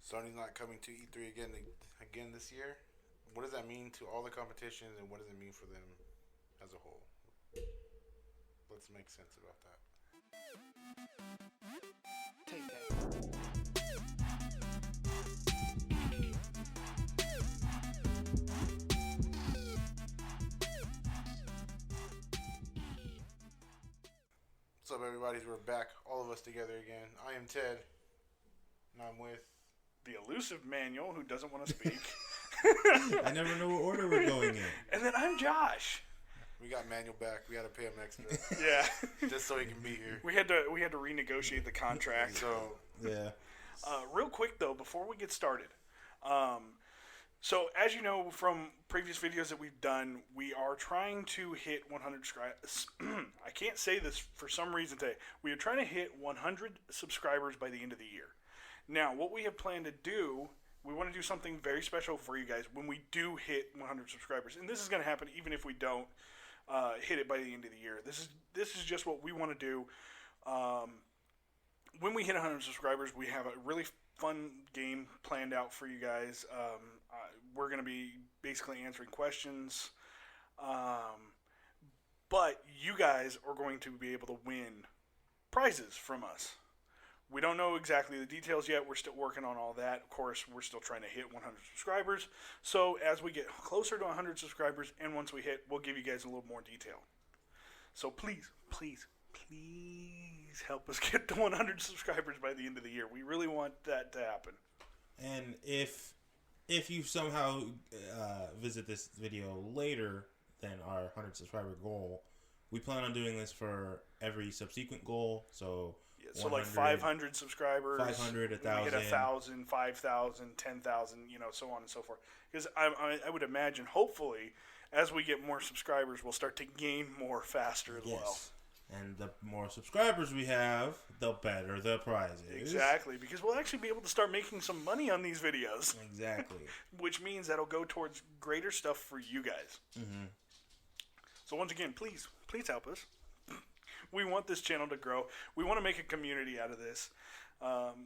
Sony's not coming to E3 again this year. What does that mean to all the competitions, and what does it mean for them as a whole? Let's make sense about that. Take that. What's up, everybody? We're back, all of us together again. I am Ted, and I'm with the elusive Manuel, who doesn't want to speak. I never know what order we're going in. And then I'm Josh. We got Manuel back. We got to pay him extra. Yeah. Just so he can be here. We had to renegotiate the contract. So yeah. Real quick though, before we get started, so as you know from previous videos that we've done, we are trying to hit 100 subscribers. I can't say this for some reason today. We are trying to hit 100 subscribers by the end of the year. Now, what we have planned to do, we want to do something very special for you guys when we do hit 100 subscribers, and this is going to happen even if we don't hit it by the end of the year. This is just what we want to do. When we hit 100 subscribers, we have a really fun game planned out for you guys. We're going to be basically answering questions, but you guys are going to be able to win prizes from us. We don't know exactly the details yet. We're still working on all that. Of course, we're still trying to hit 100 subscribers. So as we get closer to 100 subscribers, and once we hit, we'll give you guys a little more detail. So please, please, please help us get to 100 subscribers by the end of the year. We really want that to happen. And if you somehow visit this video later than our 100 subscriber goal, we plan on doing this for every subsequent goal. So so like 500 subscribers, 500, 1,000, we hit 1,000, 5,000, 10,000, so on and so forth. Because I would imagine, hopefully, as we get more subscribers, we'll start to gain more faster as well. And the more subscribers we have, the better the prize is. Exactly, because we'll actually be able to start making some money on these videos. Exactly. Which means that'll go towards greater stuff for you guys. Mm-hmm. So once again, please help us. We want this channel to grow. We want to make a community out of this.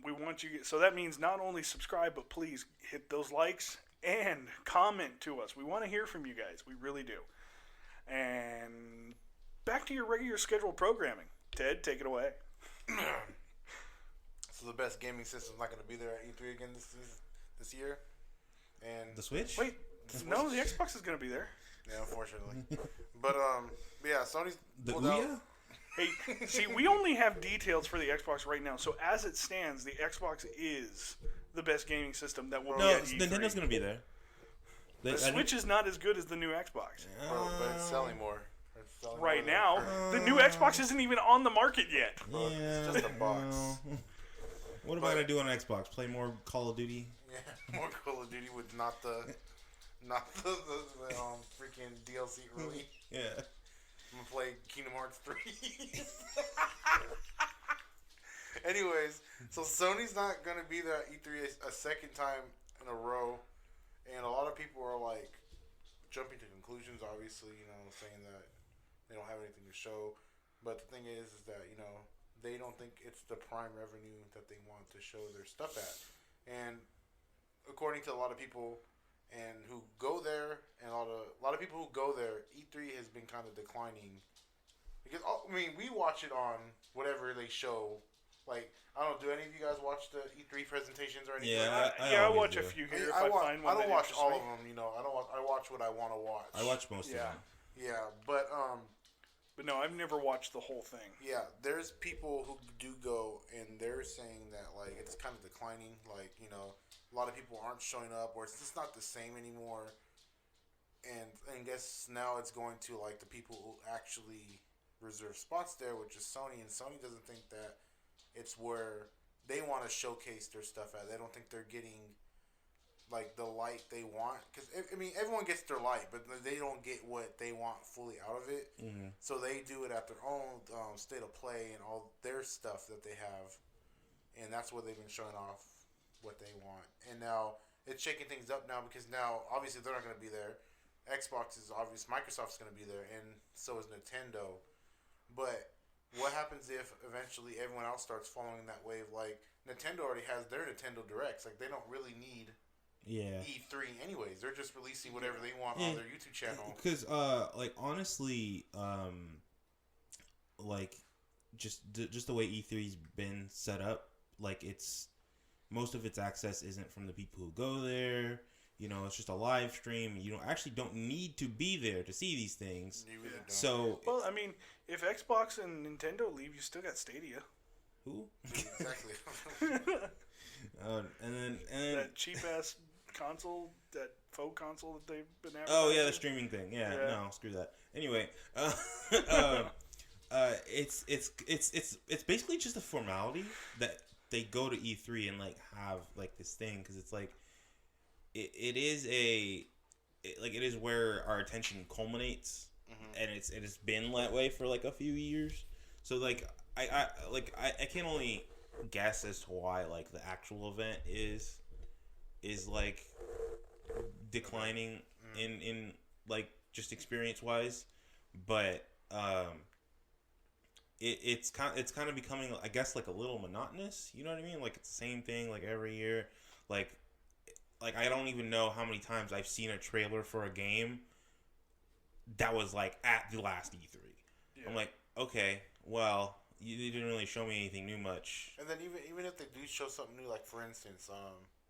We want you. So that means not only subscribe, but please hit those likes and comment to us. We want to hear from you guys. We really do. And back to your regular scheduled programming. Ted, take it away. So the best gaming system's not going to be there at E3 again this year. And the Switch? Wait, no, the Xbox is going to be there. Yeah, unfortunately. But yeah, Sony's the pulled Ouya? out. Hey, see, we only have details for the Xbox right now. So as it stands, the Xbox is the best gaming system that will be at E3. Nintendo's going to be there. The Switch is not as good as the new Xbox. But it's selling more. Right now, the new Xbox isn't even on the market yet. Yeah, it's just a box. What am I going to do on Xbox? Play more Call of Duty? Yeah, more Call of Duty with not the freaking DLC really. Yeah. I'm gonna play Kingdom Hearts 3. Anyways, so Sony's not gonna be there at E3 a second time in a row, and a lot of people are like jumping to conclusions. Obviously, saying that they don't have anything to show. But the thing is that they don't think it's the prime revenue that they want to show their stuff at. And according to a lot of people and who go there, and a lot of people who go there, E3 has been kind of declining because we watch it on whatever they show. Like, I don't know, do any of you guys watch the E3 presentations or anything? Yeah, I watch a few here. I find one I don't that watch all me. of them. I watch what I want to watch. I watch most of them. Yeah, but no, I've never watched the whole thing. Yeah, there's people who do go, and they're saying that like it's kind of declining. Like a lot of people aren't showing up, or it's just not the same anymore. And I guess now it's going to like the people who actually reserve spots there, which is Sony, and Sony doesn't think that it's where they want to showcase their stuff at. They don't think they're getting like the light they want, because everyone gets their light, but they don't get what they want fully out of it. Mm-hmm. So they do it at their own state of play and all their stuff that they have, and that's what they've been showing off what they want. And now it's shaking things up now, because now obviously they're not going to be there. Xbox is obvious, Microsoft's going to be there, and so is Nintendo. But what happens if eventually everyone else starts following that wave? Like Nintendo already has their Nintendo Directs. Like, they don't really need E3 anyways. They're just releasing whatever they want on their YouTube channel. Because, like, honestly, like, just the way E3's been set up, like, it's most of its access isn't from the people who go there. You know, it's just a live stream. You don't need to be there to see these things. You really don't. So, well, I mean, if Xbox and Nintendo leave, you still got Stadia. who? Exactly. And then That cheap ass console, that faux console that they've been advertising. oh yeah, the streaming thing. Yeah, no, screw that. Anyway, it's basically just a formality that they go to E3 and like have like this thing because it's like it is where our attention culminates, and it has been that way for like a few years. So like I can only guess as to why like the actual event is like declining in like just experience wise, but it's kind of becoming, I guess, like a little monotonous. You know what I mean? Like it's the same thing like every year. Like I don't even know how many times I've seen a trailer for a game that was like at the last E3. Yeah. I'm like, okay, well, you didn't really show me anything new much. And then even if they do show something new, like for instance,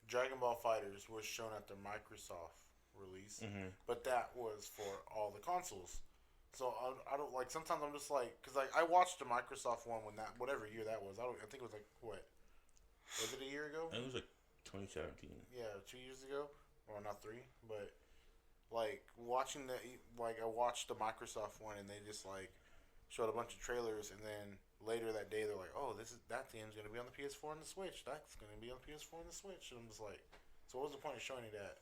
Dragon Ball FighterZ was shown at their Microsoft release, but that was for all the consoles. So I don't like. Sometimes I'm just like, because like I watched the Microsoft one when that whatever year that was. I think it was like what was it a year ago? It was like 2017. Yeah, 2 years ago, or not 3, but like watching I watched the Microsoft one and they just like showed a bunch of trailers and then later that day they're like, oh, that game's gonna be on the PS4 and the Switch. That's gonna be on the PS4 and the Switch, and I'm just like, so what was the point of showing it at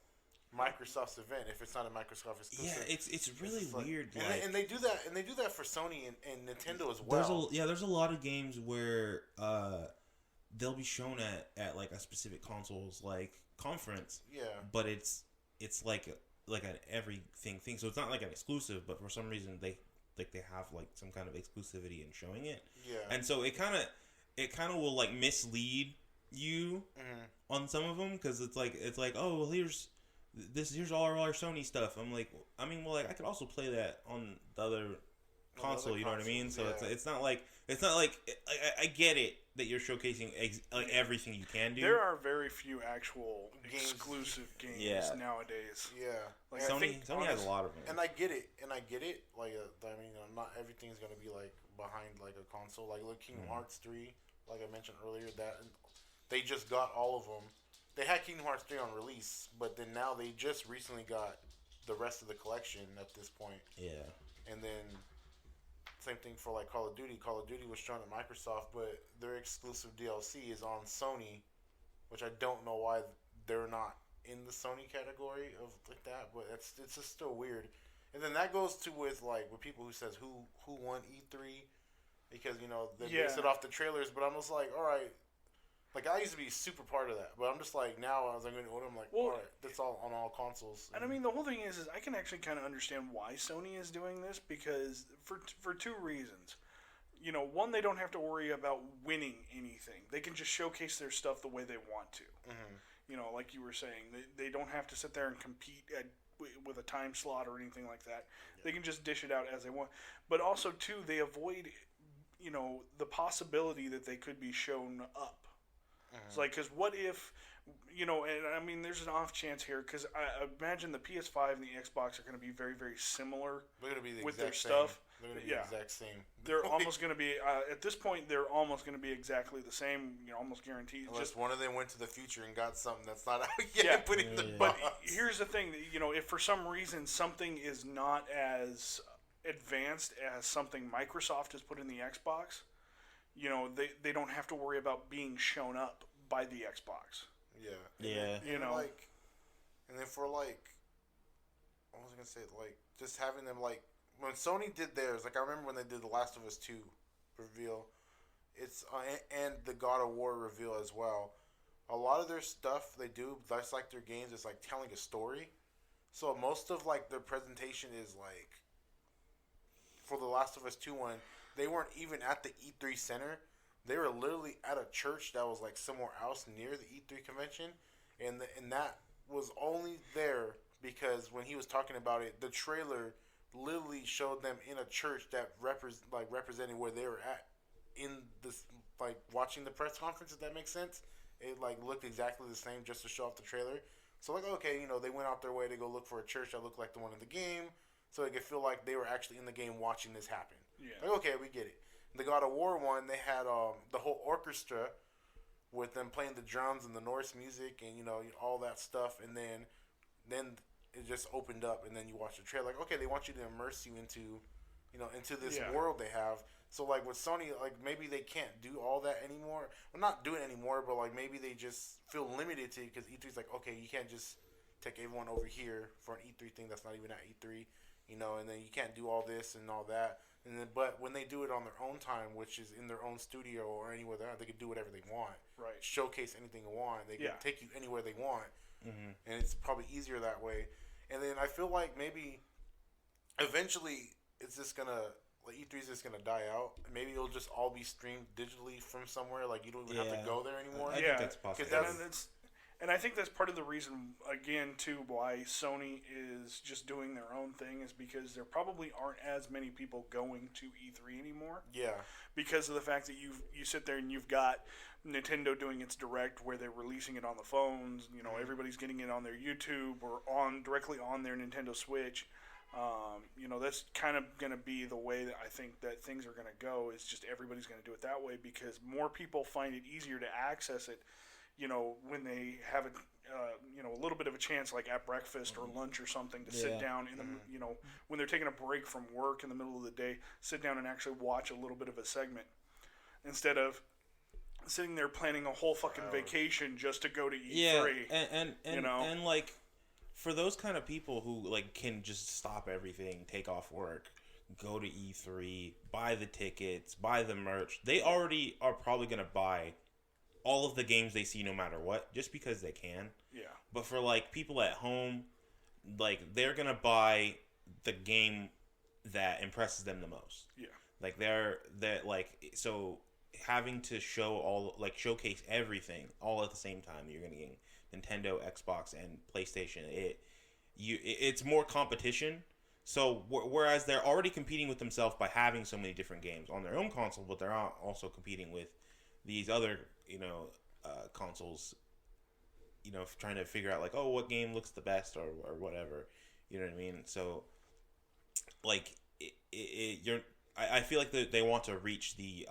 Microsoft's event if it's not a Microsoft exclusive? Yeah, it's really weird. And they do that for Sony and Nintendo as well. There's a lot of games where they'll be shown at like a specific console's like conference. Yeah. But it's like an everything thing. So it's not like an exclusive, but for some reason they have like some kind of exclusivity in showing it. Yeah. And so it kind of will like mislead you on some of them because it's like oh well here's all our Sony stuff. I'm like, I mean, well, like I could also play that on the other console. You know what I mean? So yeah. it's not like I get it that you're showcasing like everything you can do. There are very few actual exclusive games nowadays. Yeah, like Sony has a lot of them, and I get it. Like, I mean, not everything's gonna be like behind like a console. Like, look, Kingdom Hearts 3, like I mentioned earlier, that they just got all of them. They had Kingdom Hearts 3 on release, but then now they just recently got the rest of the collection at this point. Yeah. And then same thing for like Call of Duty. Call of Duty was shown at Microsoft, but their exclusive DLC is on Sony, which I don't know why they're not in the Sony category of like that, but it's just still weird. And then that goes to with people who says who won E3 because they base it off the trailers, but I'm just like, all right. Like, I used to be super part of that, but I'm just like, now as I'm going to order, I'm like, all right, that's all on all consoles. And I mean, the whole thing is I can actually kind of understand why Sony is doing this because for two reasons. One, they don't have to worry about winning anything. They can just showcase their stuff the way they want to. Mm-hmm. Like you were saying, they don't have to sit there and compete with a time slot or anything like that. Yeah. They can just dish it out as they want. But also, too, they avoid, the possibility that they could be shown up. It's like, because what if, and I mean, there's an off chance here, because I imagine the PS5 and the Xbox are going to be very, very similar with their stuff. They're going to be the exact same. They're almost going to be, at this point, they're almost going to be exactly the same, almost guaranteed. Unless one of them went to the future and got something that's not out yet, put in the box. But here's the thing, if for some reason something is not as advanced as something Microsoft has put in the Xbox, they don't have to worry about being shown up by the Xbox. Yeah. And and then for what was I gonna say? Like, just having them when Sony did theirs. Like, I remember when they did the Last of Us 2 reveal. It's and the God of War reveal as well. A lot of their stuff they do, that's like their games. It's like telling a story. So most of their presentation is for the Last of Us 2 one. They weren't even at the E3 center. they were literally at a church that was like somewhere else near the E3 convention, and that was only there because when he was talking about it, the trailer literally showed them in a church that represented where they were at in this, like, watching the press conference. If that makes sense, it like looked exactly the same just to show off the trailer. So like, okay, they went out their way to go look for a church that looked like the one in the game, so they could feel like they were actually in the game watching this happen. Yeah. Like, okay, we get it. The God of War one, they had the whole orchestra with them playing the drums and the Norse music and all that stuff, and then it just opened up, and then you watch the trailer. Like, okay, they want you to immerse you into this world they have. So like with Sony, like maybe they can't do all that anymore. Well, not do it anymore, but like maybe they just feel limited to, because E3's like, okay, you can't just take everyone over here for an E3 thing that's not even at E3, and then you can't do all this and all that. And then, but when they do it on their own time, which is in their own studio or anywhere they can do whatever they want. Right. Showcase anything they want. They can take you anywhere they want. Mm-hmm. And it's probably easier that way. And then I feel like maybe eventually it's just gonna, like, E3 is just gonna die out. Maybe it'll just all be streamed digitally from somewhere. Like, you don't even have to go there anymore. I think that's possible. And I think that's part of the reason, again, too, why Sony is just doing their own thing, is because there probably aren't as many people going to E3 anymore. Yeah. Because of the fact that you sit there and you've got Nintendo doing its Direct, where they're releasing it on the phones. Everybody's getting it on their YouTube or directly on their Nintendo Switch. That's kind of going to be the way that I think that things are going to go, is just everybody's going to do it that way, because more people find it easier to access it, when they have a little bit of a chance, like at breakfast or lunch or something, to sit down in the, when they're taking a break from work in the middle of the day, sit down and actually watch a little bit of a segment, instead of sitting there planning a whole fucking vacation just to go to E3. And like, for those kind of people who like can just stop everything, take off work, go to E3, buy the tickets, buy the merch, they already are probably gonna buy all of the games they see no matter what, just because they can. Yeah. But for like people at home, like, they're gonna buy the game that impresses them the most. Yeah. Like they're like, so having to showcase everything all at the same time. You're gonna get Nintendo, Xbox, and PlayStation. It's more competition. So whereas they're already competing with themselves by having so many different games on their own console, but they're also competing with these other consoles, trying to figure out like, oh, what game looks the best or whatever, you know what I mean? So like I feel like they want to reach the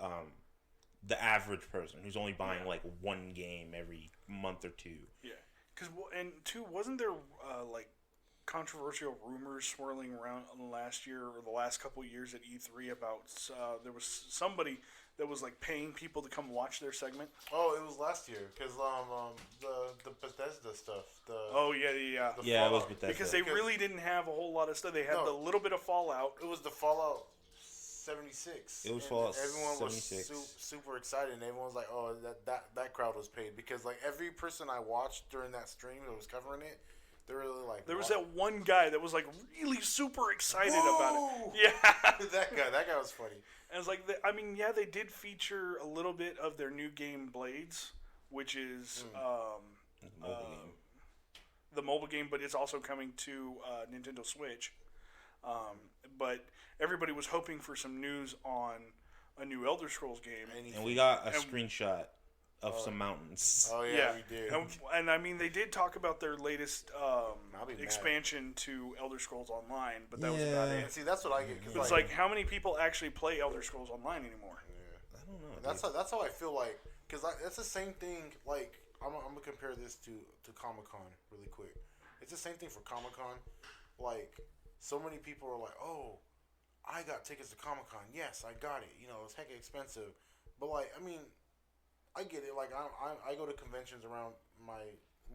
average person who's only buying like one game every month or two. Yeah, and two, wasn't there like controversial rumors swirling around last year or the last couple of years at E3 about there was somebody that was like paying people to come watch their segment? Oh, it was last year, because the Bethesda stuff. It was Bethesda, because they really didn't have a whole lot of stuff. They had the little bit of Fallout. It was the Fallout 76. It was Fallout 76. Everyone was super excited, and everyone was like, "Oh, that crowd was paid," because like every person I watched during that stream that was covering it, they were really like. There was that one guy that was like really super excited about it. Yeah, that guy was funny. And it's like, they did feature a little bit of their new game Blades, which is the mobile game, but it's also coming to Nintendo Switch. But everybody was hoping for some news on a new Elder Scrolls game. And we got a screenshot of some mountains. Oh, yeah, we did. And they did talk about their latest expansion to Elder Scrolls Online, but that was about it. See, that's what I get. It's like, how many people actually play Elder Scrolls Online anymore? Yeah. I don't know. That's how I feel like, because that's the same thing. Like, I'm gonna compare this to Comic-Con really quick. It's the same thing for Comic-Con. Like, so many people are like, "Oh, I got tickets to Comic-Con. Yes, I got it. It's hecka expensive." But like, I get it. Like, I go to conventions around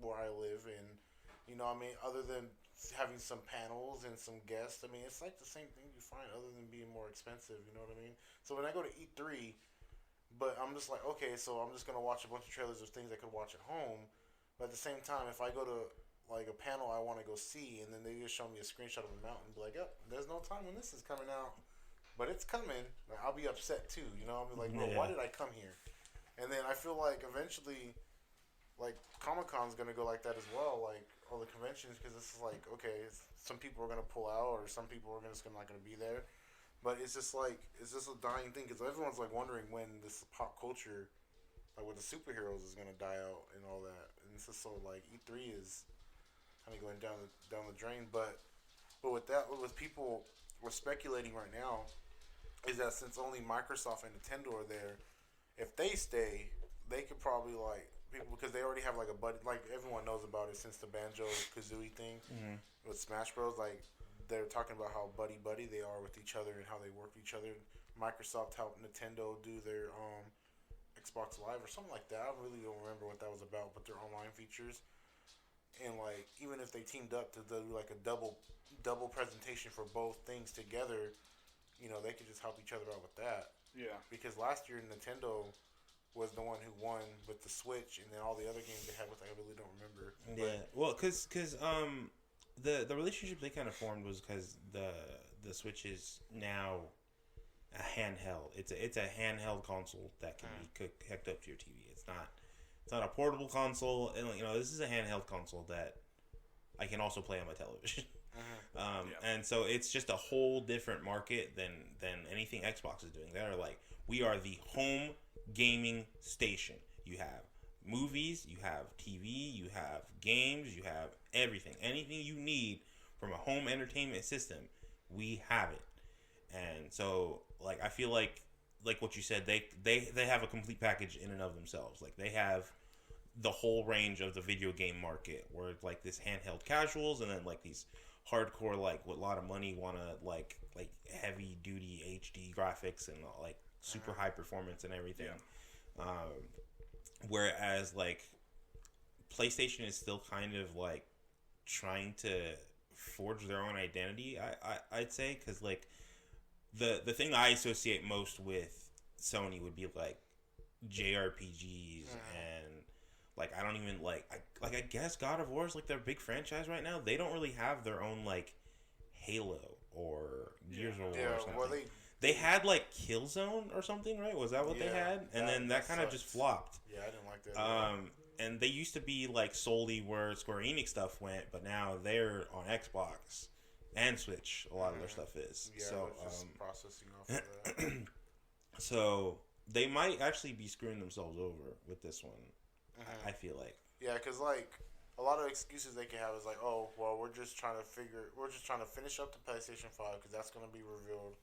where I live, and other than having some panels and some guests, it's like the same thing you find, other than being more expensive. You know what I mean? So when I go to E3, but I'm just like, okay, so I'm just gonna watch a bunch of trailers of things I could watch at home. But at the same time, if I go to like a panel I want to go see, and then they just show me a screenshot of a mountain, be like, "Yep, there's no time when this is coming out, but it's coming." Like, I'll be upset too. I'll be like, "Bro, why did I come here?" And then I feel like eventually, like Comic-Con's gonna go like that as well. Like all the conventions, because this is like okay, some people are gonna pull out, or some people are just not gonna be there. But it's just like it's just a dying thing because everyone's like wondering when this pop culture, like with the superheroes, is gonna die out and all that. And it's just so like E3 is kind of going down the drain. But with that, with people we're speculating right now is that since only Microsoft and Nintendo are there, if they stay, they could probably like people because they already have like a buddy. Like everyone knows about it since the Banjo Kazooie thing with Smash Bros. Like they're talking about how buddy they are with each other and how they work with each other. Microsoft helped Nintendo do their Xbox Live or something like that. I really don't remember what that was about, but their online features. And like even if they teamed up to do like a double presentation for both things together, you know, they could just help each other out with that. Yeah. Because last year Nintendo was the one who won with the Switch, and then all the other games they had with I really don't remember. Yeah. Well, because the relationship they kind of formed was because the Switch is now a handheld. It's a handheld console that can be hooked up to your TV. It's not a portable console, and you know this is a handheld console that I can also play on my television. And so it's just a whole different market than anything Xbox is doing. They're like, we are the home gaming station. You have movies, you have TV, you have games, you have everything. Anything you need from a home entertainment system, we have it. And so, like, I feel like what you said, they have a complete package in and of themselves. Like, they have the whole range of the video game market, where it's like this handheld casuals, and then like these hardcore, like with a lot of money, want to like heavy duty HD graphics and like super high performance and everything. Yeah. Whereas like PlayStation is still kind of like trying to forge their own identity. I'd say, because like the thing I associate most with Sony would be like JRPGs and like I don't even like I guess God of War is like their big franchise right now. They don't really have their own like Halo or Gears of War or something. Well, they had like Killzone or something, right? Was that what they had? And then that kind of just flopped. Yeah, I didn't like that. And they used to be like solely where Square Enix stuff went, but now they're on Xbox and Switch. A lot of their stuff is. Yeah, so just processing off of that. So they might actually be screwing themselves over with this one. I feel like. Yeah, because like a lot of excuses they can have is like, oh, well, we're just trying to finish up the PlayStation 5 because that's going to be revealed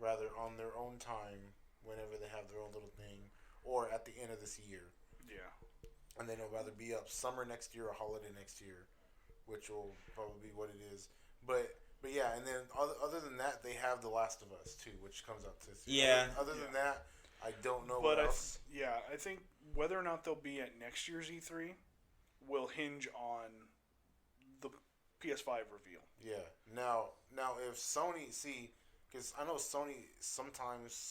rather on their own time whenever they have their own little thing, or at the end of this year. Yeah. And then it'll either be up summer next year or holiday next year, which will probably be what it is. But yeah, and then other than that, they have The Last of Us too, which comes out this year. Yeah. Other than that, I don't know but what else. I think whether or not they'll be at next year's E3 will hinge on the PS5 reveal. Yeah. Now if Sony, because I know Sony sometimes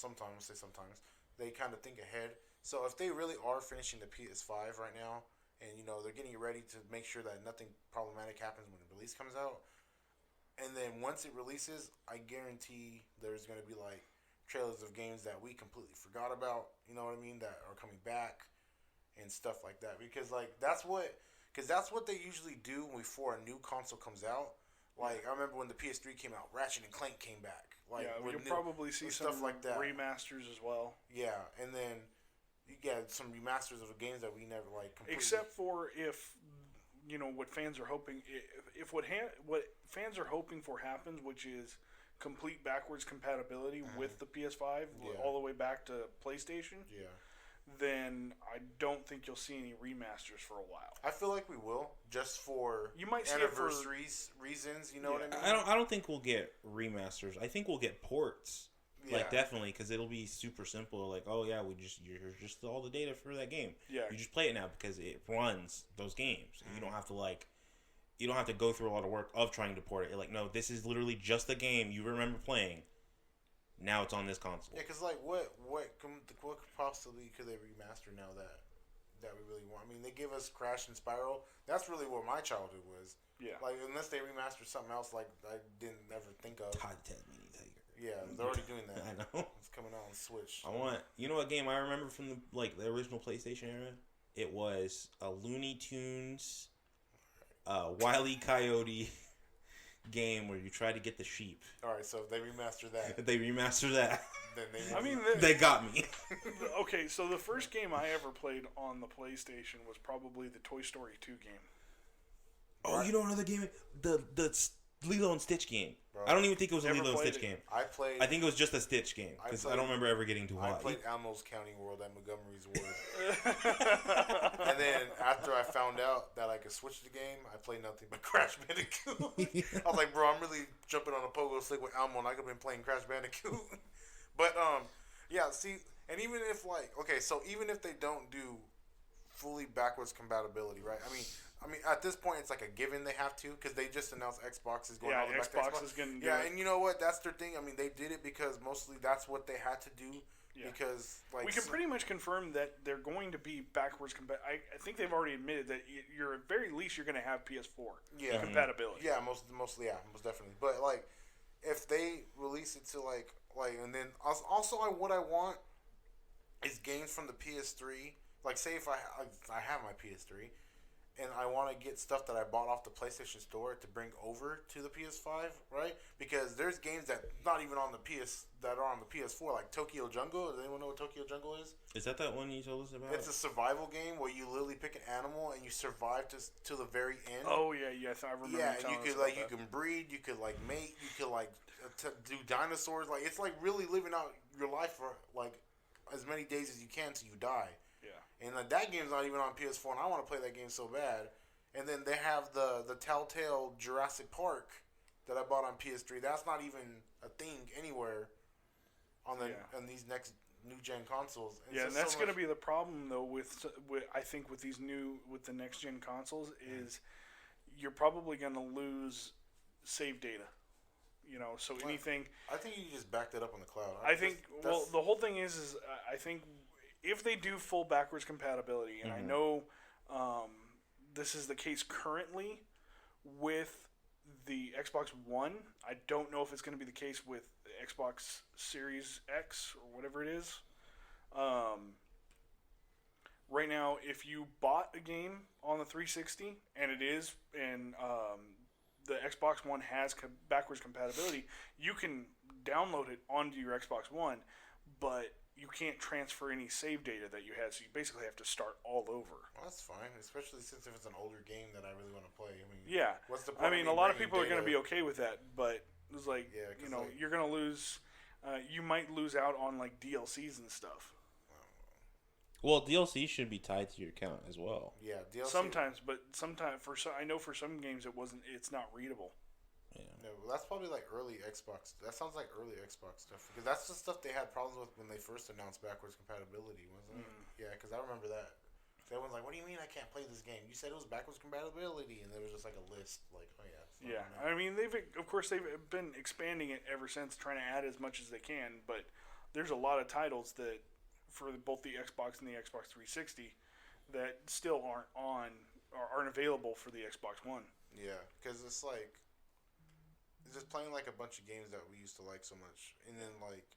they kind of think ahead. So if they really are finishing the PS5 right now, and you know they're getting ready to make sure that nothing problematic happens when the release comes out, and then once it releases, I guarantee there's going to be like trailers of games that we completely forgot about, you know what I mean, that are coming back and stuff like that. Because like that's what they usually do before a new console comes out. Like I remember when the PS3 came out, Ratchet and Clank came back. Like you'll probably see some stuff like that, remasters as well. Yeah, and then you get some remasters of games that we never like completely. Except for if you know what fans are hoping, if what fans are hoping for happens, which is complete backwards compatibility with the PS5 all the way back to PlayStation. Yeah. Then I don't think you'll see any remasters for a while. I feel like we will, just for you might see anniversaries reasons. You know what I mean? I don't think we'll get remasters. I think we'll get ports. Yeah. Like definitely, because it'll be super simple. Like, oh yeah, here's just all the data for that game. Yeah. You just play it now because it runs those games. You don't have to go through a lot of work of trying to port it. You're like, no, this is literally just the game you remember playing. Now it's on this console. Yeah, because like what possibly could they remaster now that we really want? I mean, they gave us Crash and Spyro. That's really what my childhood was. Yeah. Like unless they remastered something else, like I didn't ever think of. Todd Tasmanian Tiger. Yeah, they're already doing that. I know. It's coming out on Switch. You know what game I remember from the original PlayStation era? It was a Looney Tunes, Wile E. Coyote game where you try to get the sheep. All right, so if they remaster that. If they remaster that, then they got me. Okay, so the first game I ever played on the PlayStation was probably the Toy Story 2 game. Oh, you know another game? The Lilo and Stitch game. Bro, I don't even think it was a never Lilo and played Stitch it. game. I think it was just a Stitch game because I don't remember ever getting to I watch. played Elmo's County World at Montgomery's Ward. And then after I found out that I could switch the game, I played nothing but Crash Bandicoot. I was like, bro, I'm really jumping on a pogo stick with Elmo, and I could have been playing Crash Bandicoot. But yeah, see, and even if even if they don't do fully backwards compatibility, right? I mean, at this point, it's like a given they have to because they just announced Xbox is going all the back to Xbox Xbox. is going to do Yeah, it. and you know what? That's their thing. I mean, they did it because mostly that's what they had to do. Yeah. Because we can pretty much confirm that they're going to be backwards compatible. I think they've already admitted that you're at very least you're going to have PS4 compatibility. Yeah, mostly, most definitely. But like, if they release it to like, and then also what I want is games from the PS3. Like, say if I have my PS3. And I want to get stuff that I bought off the PlayStation Store to bring over to the PS5, right? Because there's games that not even on the that are on the PS4, like Tokyo Jungle. Does anyone know what Tokyo Jungle is? Is that one you told us about? It's a survival game where you literally pick an animal and you survive to the very end. Oh yeah, I remember. Yeah, and you could you can breed, you could like mate, you could like do dinosaurs. Like it's like really living out your life for like as many days as you can till you die. And that game's not even on PS4, and I want to play that game so bad. And then they have the Telltale Jurassic Park that I bought on PS3. That's not even a thing anywhere on these next new gen consoles. And that's going to be the problem though with I think with the next gen consoles is you're probably going to lose save data. So anything. I think you just back that up on the cloud. I think the whole thing is I think. If they do full backwards compatibility, and I know this is the case currently with the Xbox One, I don't know if it's going to be the case with the Xbox Series X or whatever it is. Right now, if you bought a game on the 360 and the Xbox One has backwards compatibility, you can download it onto your Xbox One, but you can't transfer any save data that you had, so you basically have to start all over. Well, that's fine, especially since if it's an older game that I really want to play. I mean, what's the a point? lot of people are going to be okay with that, but it's like, you're going to lose. You might lose out on like DLCs and stuff. Well, DLC should be tied to your account as well. Yeah, DLC. Sometimes I know for some games it's not readable. Yeah. No, that's probably like early Xbox. That sounds like early Xbox stuff because that's the stuff they had problems with when they first announced backwards compatibility, wasn't it? Yeah, because I remember that. Everyone's like, "What do you mean I can't play this game? You said it was backwards compatibility," and there was just like a list, like, "Oh yeah." Yeah, I mean they've been expanding it ever since, trying to add as much as they can. But there's a lot of titles that for both the Xbox and the Xbox 360 that still aren't available for the Xbox One. Yeah, because it's like. Just playing like a bunch of games that we used to like so much, and then like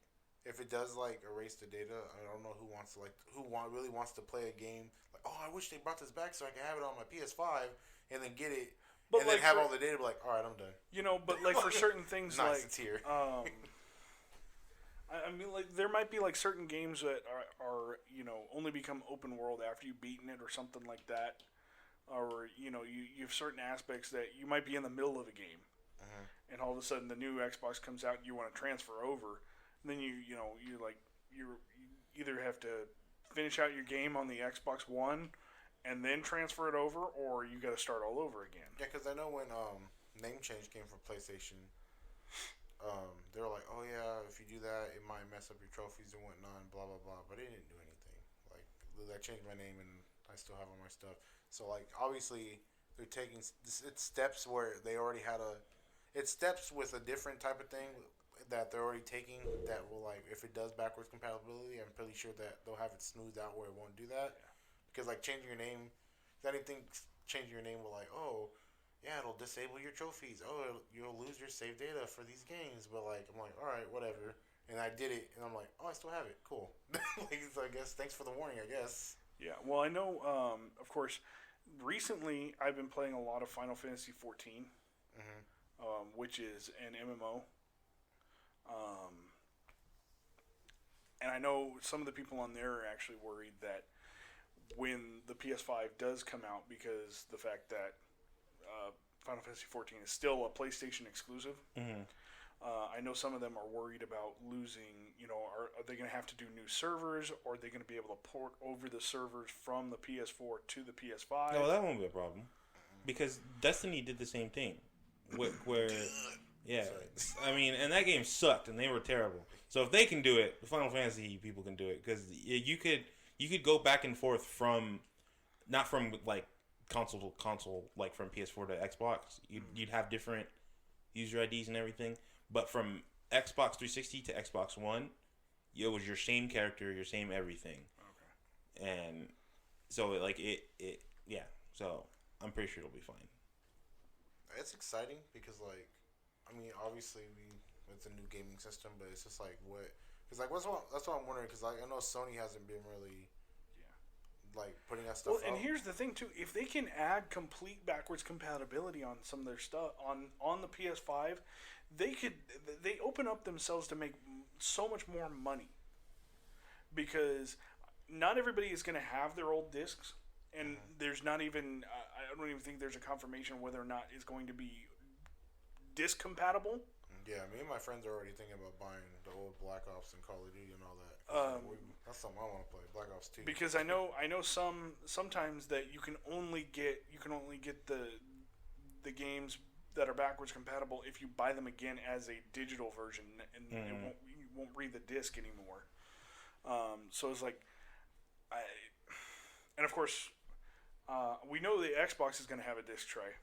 if it does like erase the data, I don't know who really wants to play a game like, oh, I wish they brought this back so I can have it on my PS5 and then get it and then have all the data. Be like, all right, I'm done. But like for certain things, nice, like it's here. I mean, like there might be like certain games that are only become open world after you've beaten it or something like that, or you have certain aspects that you might be in the middle of a game. And all of a sudden the new Xbox comes out and you want to transfer over, and then you either have to finish out your game on the Xbox One and then transfer it over, or you got to start all over again. Yeah, because I know when name change came from PlayStation, they were like, oh yeah, if you do that, it might mess up your trophies and whatnot, and blah blah blah. But it didn't do anything. Like I changed my name and I still have all my stuff. So like obviously they're taking it's steps where they already had It's steps with a different type of thing that they're already taking that will, like, if it does backwards compatibility, I'm pretty sure that they'll have it smoothed out where it won't do that. Yeah. Because, like, changing your name, I didn't think changing your name will, like, oh, yeah, it'll disable your trophies. Oh, you'll lose your save data for these games. But like, I'm like, all right, whatever. And I did it, and I'm like, oh, I still have it. Cool. Like, so I guess thanks for the warning. I guess. Yeah. Well, I know. Of course, recently I've been playing a lot of Final Fantasy 14, which is an MMO. And I know some of the people on there are actually worried that when the PS5 does come out, because the fact that Final Fantasy 14 is still a PlayStation exclusive, I know some of them are worried about losing, are they going to have to do new servers, or are they going to be able to port over the servers from the PS4 to the PS5? No, that won't be a problem. Because Destiny did the same thing. Where yeah. I mean, and that game sucked, and they were terrible. So if they can do it, the Final Fantasy people can do it. Because you could go back and forth from, not from, like, console to console, like from PS4 to Xbox. You'd have different user IDs and everything. But from Xbox 360 to Xbox One, it was your same character, your same everything. Okay. And so, like, yeah. So I'm pretty sure it'll be fine. It's exciting because, like, I mean, obviously it's a new gaming system, but it's just like what? Because like that's what I'm wondering. Because like I know Sony hasn't been really, like putting that stuff. Well, and here's the thing too: if they can add complete backwards compatibility on some of their stuff on the PS5, they open up themselves to make so much more money. Because not everybody is going to have their old discs, and there's not even I don't even think there's a confirmation whether or not it's going to be disc compatible. Yeah, me and my friends are already thinking about buying the old Black Ops and Call of Duty and all that. That's something I want to play, Black Ops 2. Because I know sometimes that you can only get the games that are backwards compatible if you buy them again as a digital version, and you won't read the disc anymore. So it's like, and of course, we know the Xbox is going to have a disc tray,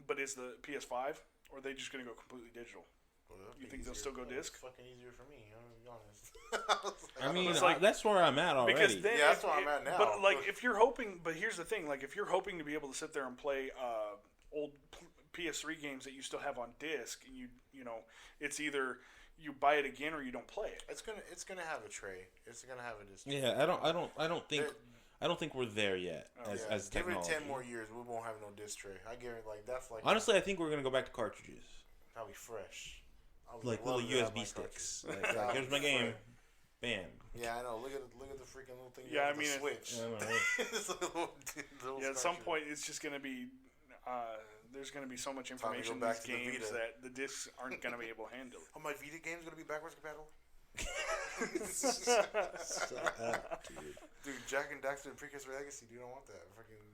but is the PS5? Or are they just going to go completely digital? Well, you think they'll still go disc? It's fucking easier for me, I'm going to be honest. I mean, like, that's where I'm at already. Because then that's where I'm at now. But, like, if you're hoping... But here's the thing. Like, if you're hoping to be able to sit there and play old PS3 games that you still have on disc, and you know, it's either you buy it again or you don't play it. It's gonna have a tray. It's gonna have a disc. Yeah, I don't think we're there yet as technology. Give it 10 more years, we won't have no disc tray. I guarantee, like that's like. Honestly, I think we're gonna go back to cartridges. Probably fresh. Like little USB sticks. Like, here's my game. Bam. Yeah, I know. Look at the freaking little thing. Yeah, I mean, Switch. At some point, it's just gonna be. There's going to be so much information in these games that the discs aren't going to be able to handle. Oh, my Vita game's going to be backwards compatible? Dude, Jack and Daxter and Precursor Legacy, dude, I want that. Fucking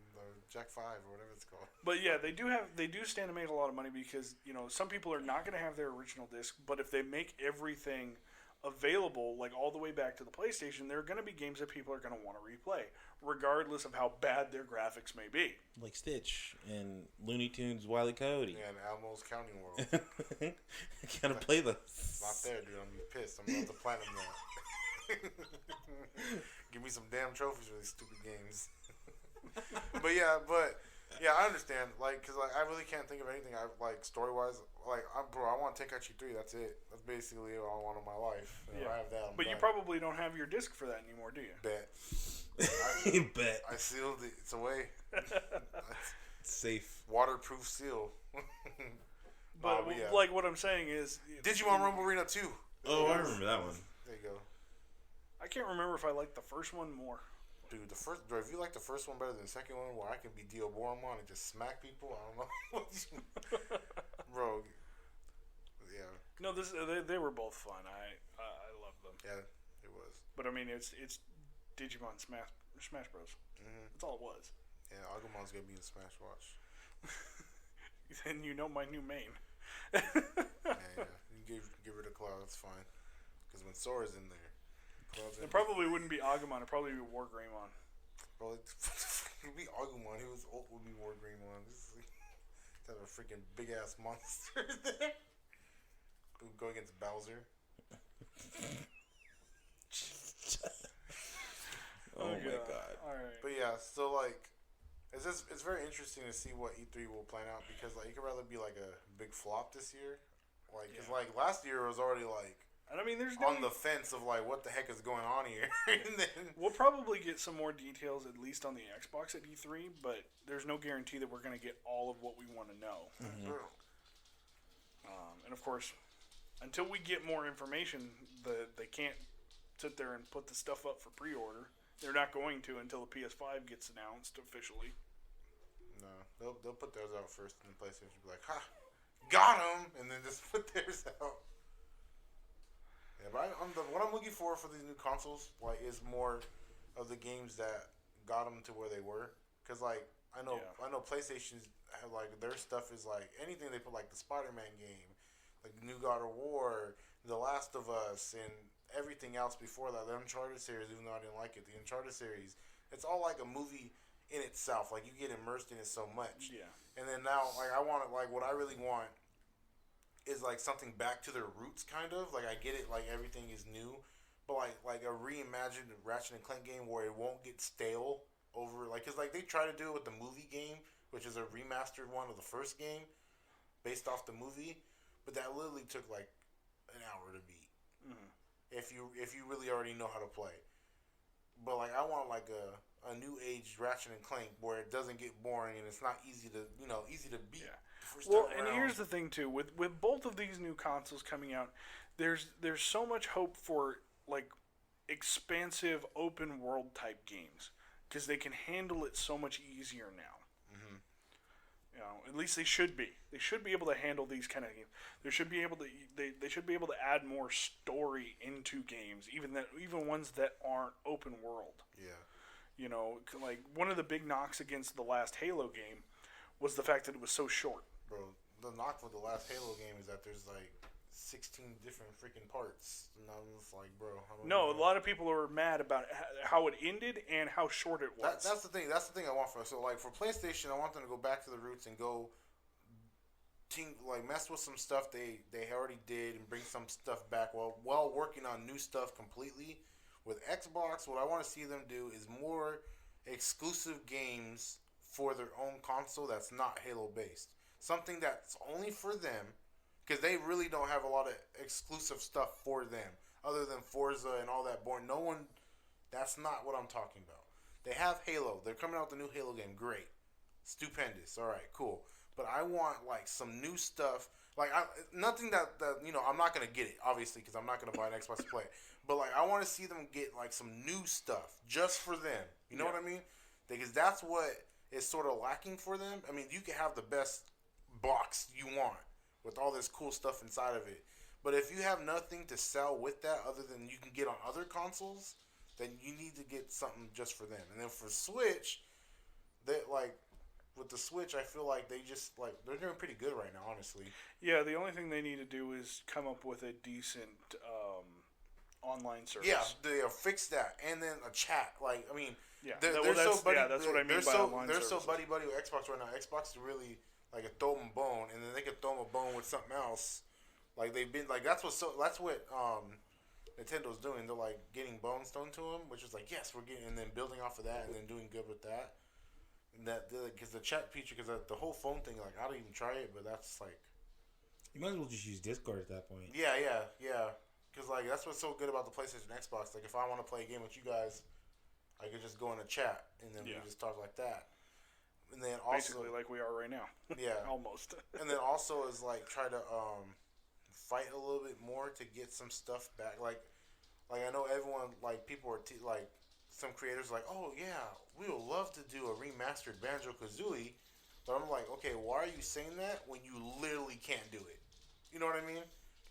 Jack 5 or whatever it's called. But yeah, they do stand to make a lot of money because, some people are not going to have their original disc, but if they make everything available, like all the way back to the PlayStation, there are going to be games that people are going to want to replay, regardless of how bad their graphics may be. Like Stitch and Looney Tunes, Wile E. Coyote. Yeah, and Elmo's Counting World. Gotta play those. It's not there, dude. I'm gonna be pissed. I'm about to platinum that. Give me some damn trophies for these stupid games. But I understand. Like, cause like I really can't think of anything I like story wise. Like, I want Tenkaichi 3. That's it. That's basically all I want in my life. I have that. But you probably don't have your disc for that anymore, do you? Bet. Bet. I sealed it. It's away. It's safe. Waterproof seal. But like what I'm saying is, Digimon Rumble Arena 2. Oh, I remember that one. There you go. I can't remember if I liked the first one more. Dude, if you like the first one better than the second one, where I can be Dio Boromon and just smack people, I don't know. Bro, yeah. No, they were both fun. I loved them. Yeah, it was. But I mean, it's Digimon Smash Bros. Mm-hmm. That's all it was. Yeah, Agumon's gonna be in Smash Watch. Then you know my new main. Yeah. You get rid of Cloud, that's fine. Because when Sora's in there, it probably wouldn't be Agumon. It'd probably be Wargreymon. Bro, it would be Agumon. He was old. Would be Wargreymon. Have a freaking big ass monster there. Go against Bowser. Oh my god. All right. But yeah, so like, it's very interesting to see what E3 will plan out because like it could rather be like a big flop this year, like because like last year was already like. And I mean, there's on the fence of like what the heck is going on here. And then we'll probably get some more details at least on the Xbox at E3, but there's no guarantee that we're going to get all of what we want to know. Mm-hmm. And of course, until we get more information, they can't sit there and put the stuff up for pre-order. They're not going to until the PS5 gets announced officially. No, they'll put theirs out first, and the PlayStation will be like, "Ha, got them," and then just put theirs out. Yeah, but what I'm looking for these new consoles like is more of the games that got them to where they were. Cause like I know PlayStation's have like their stuff is like anything they put like the Spider-Man game, like the new God of War, The Last of Us, and everything else before that. The Uncharted series, even though I didn't like it, the Uncharted series, it's all like a movie in itself. Like you get immersed in it so much. Yeah. And then now like I want it like what I really want is like something back to their roots, kind of. Like I get it, like everything is new, but like a reimagined Ratchet and Clank game where it won't get stale over. Like, cause like they try to do it with the movie game, which is a remastered one of the first game, based off the movie, but that literally took like an hour to beat. Mm-hmm. If you really already know how to play, but like I want like a new age Ratchet and Clank where it doesn't get boring and it's not easy to beat. Yeah. First Well, time and around. here's the thing too, with both of these new consoles coming out, there's so much hope for like expansive open world type games because they can handle it so much easier now. Mm-hmm. You know, at least they should be. They should be able to handle these kind of games. They should be able to. They should be able to add more story into games, even ones that aren't open world. Yeah. You know, like one of the big knocks against the last Halo game was the fact that it was so short. Bro, the knock with the last Halo game is that there's like 16 different freaking parts. And I'm just like, bro. No, a lot of people are mad about how it ended and how short it was. That's the thing. That's the thing I want for. So like for PlayStation, I want them to go back to the roots and go, mess with some stuff they already did and bring some stuff back while working on new stuff completely. With Xbox, what I want to see them do is more exclusive games for their own console that's not Halo based. Something that's only for them, because they really don't have a lot of exclusive stuff for them, other than Forza and all that boring. No one, that's not what I'm talking about. They have Halo. They're coming out with the new Halo game. Great. Stupendous. All right, cool. But I want, like, some new stuff. Like, nothing that I'm not going to get it, obviously, because I'm not going to buy an Xbox to play it. But, like, I want to see them get, like, some new stuff just for them. You know what I mean? Because that's what is sort of lacking for them. I mean, you can have the best box you want with all this cool stuff inside of it. But if you have nothing to sell with that other than you can get on other consoles, then you need to get something just for them. And then for Switch, with the Switch, I feel like they're doing pretty good right now, honestly. Yeah, the only thing they need to do is come up with a decent online service. Yeah, they'll fix that, and then a chat. Like, I mean, that's what I mean by online they're services. so buddy with Xbox right now. Xbox is really like a throw 'em a bone, and then they could throw 'em a bone with something else. Like they've been like that's what Nintendo's doing. They're like getting bones thrown to them, which is like yes, we're getting, and then building off of that, and then doing good with that. And that because the chat feature, because the whole phone thing, like I don't even try it, but that's like you might as well just use Discord at that point. Yeah. Because like that's what's so good about the PlayStation and Xbox. Like if I want to play a game with you guys, I could just go in a chat and then we just talk like that. And then also basically like we are right now. Yeah, almost. And then also is like try to fight a little bit more to get some stuff back. Like I know everyone like people are like some creators are like, oh yeah, we would love to do a remastered Banjo-Kazooie, but I'm like, okay, why are you saying that when you literally can't do it? You know what I mean?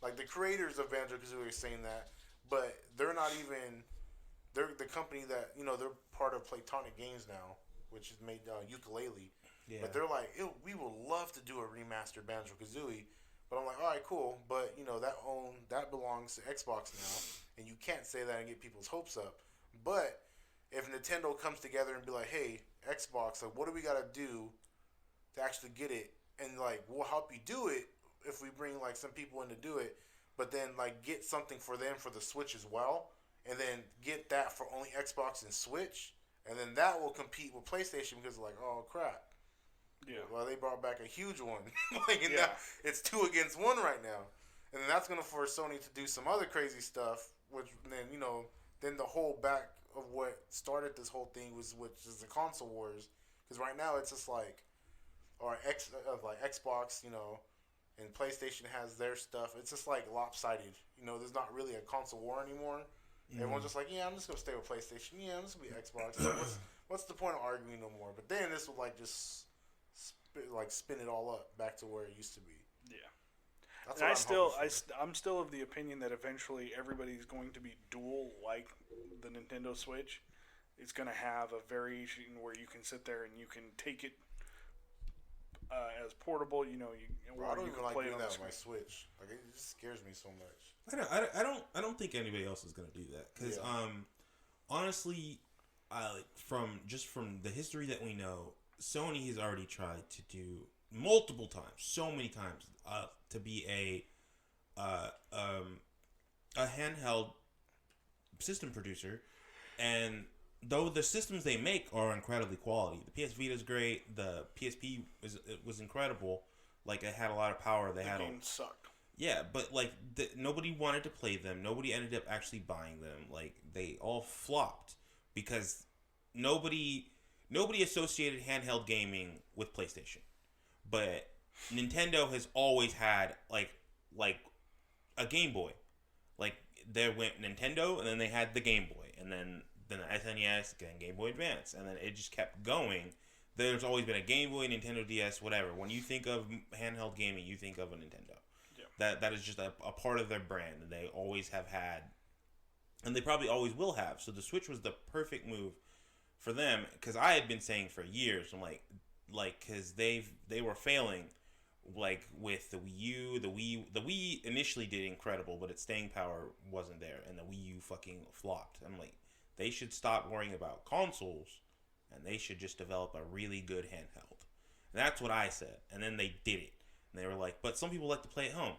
Like the creators of Banjo-Kazooie are saying that, but they're not even. They're the company that they're part of Playtonic Games now, which is made Ukulele. Yeah. But they're like, we would love to do a remastered Banjo-Kazooie, but I'm like, all right, cool, but that belongs to Xbox now, and you can't say that and get people's hopes up. But if Nintendo comes together and be like, hey, Xbox, like, what do we gotta do to actually get it? And like, we'll help you do it if we bring like some people in to do it, but then like get something for them for the Switch as well, and then get that for only Xbox and Switch. and then that will compete with PlayStation because like, oh crap. Yeah. Well, they brought back a huge one. And Yeah. now it's 2 against 1 right now, and then that's gonna force Sony to do some other crazy stuff, which then then the whole back of what started this whole thing which is the console wars, because right now it's just like, or like Xbox, and PlayStation has their stuff. It's just like lopsided. There's not really a console war anymore. Everyone's just like, yeah, I'm just gonna stay with PlayStation. Yeah, I'm just gonna be Xbox. So what's the point of arguing no more? But then this will like just spin it all up back to where it used to be. Yeah. That's And what I'm still of the opinion that eventually everybody's going to be dual, like the Nintendo Switch. It's going to have a variation where you can sit there and you can take it as portable. Bro, I don't even like doing that with my Switch. Like, it just scares me so much. I don't think anybody else is gonna do that because honestly, from the history that we know, Sony has already tried to do multiple times, so many times, to be a handheld system producer, and though the systems they make are incredibly quality, the PS Vita is great, the PSP was incredible, like it had a lot of power. The game sucked. Yeah, but like nobody wanted to play them. Nobody ended up actually buying them. Like they all flopped because nobody associated handheld gaming with PlayStation. But Nintendo has always had like a Game Boy. Like there went Nintendo, and then they had the Game Boy, and then the SNES, then Game Boy Advance, and then it just kept going. There's always been a Game Boy, Nintendo DS, whatever. When you think of handheld gaming, you think of a Nintendo. That is just a part of their brand, and they always have had, and they probably always will have. So the Switch was the perfect move for them, because I had been saying for years, I'm like, because they were failing, like with the Wii U, the Wii initially did incredible, but its staying power wasn't there, and the Wii U fucking flopped. I'm like, they should stop worrying about consoles, and they should just develop a really good handheld. And that's what I said, and then they did it. And they were like, but some people like to play at home.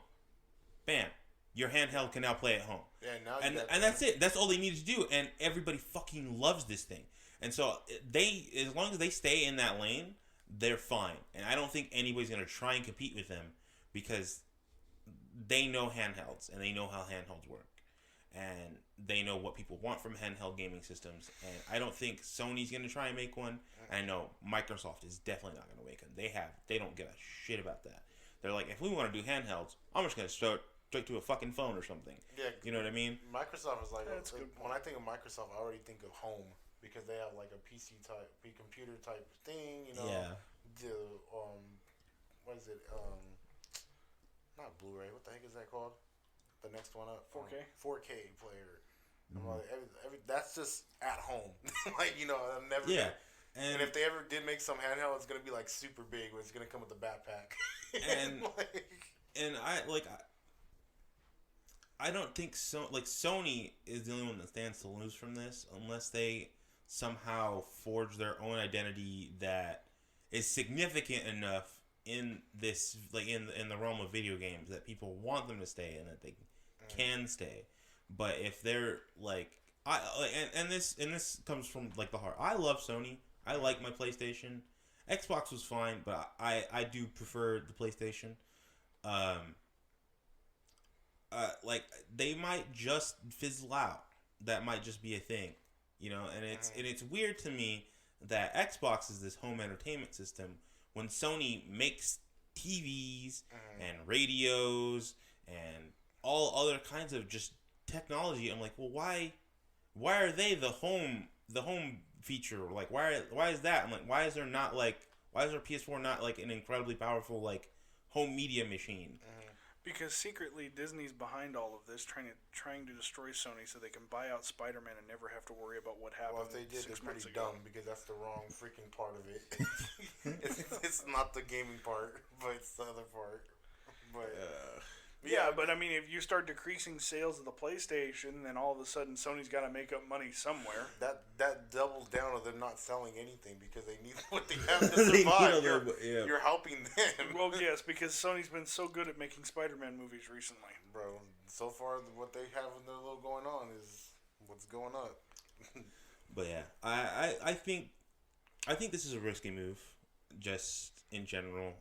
Bam. Your handheld can now play at home. Yeah, now and that's it. That's all they needed to do. And everybody fucking loves this thing. And so as long as they stay in that lane, they're fine. And I don't think anybody's going to try and compete with them because they know handhelds and they know how handhelds work. And they know what people want from handheld gaming systems. And I don't think Sony's going to try and make one. And I know Microsoft is definitely not going to make one. They don't give a shit about that. They're like, if we want to do handhelds, I'm just going to start straight to a fucking phone or something. Yeah. You know what I mean? Microsoft is like, when I think of Microsoft, I already think of home because they have like a PC type, computer type thing, Yeah. The, what is it? Not Blu-ray. What the heck is that called? The next one up. 4K? 4K player. Mm-hmm. Like, that's just at home. Like, I've never. Yeah. And if they ever did make some handheld, it's gonna be like super big. Where it's gonna come with a backpack. I don't think so. Like Sony is the only one that stands to lose from this, unless they somehow forge their own identity that is significant enough in this, like in the realm of video games, that people want them to stay and that they can stay. But if they're like, this comes from like the heart. I love Sony. I like my PlayStation. Xbox was fine, but I do prefer the PlayStation. Like they might just fizzle out. That might just be a thing, And it's weird to me that Xbox is this home entertainment system when Sony makes TVs and radios and all other kinds of just technology. I'm like, well, why are they the home feature? Like, why is that? I'm like, why is there PS4 not like an incredibly powerful like home media machine? Because secretly Disney's behind all of this, trying to destroy Sony so they can buy out Spider-Man and never have to worry about what happened. Well, if they did, they're pretty dumb because that's the wrong freaking part of it. it's not the gaming part, but it's the other part. But yeah, but I mean, if you start decreasing sales of the PlayStation, then all of a sudden Sony's got to make up money somewhere. That doubles down on them not selling anything because they need what they have to survive. You're helping them. Well, yes, because Sony's been so good at making Spider-Man movies recently. Bro, so far what they have in their little going on is what's going up. But yeah, I think this is a risky move, just in general.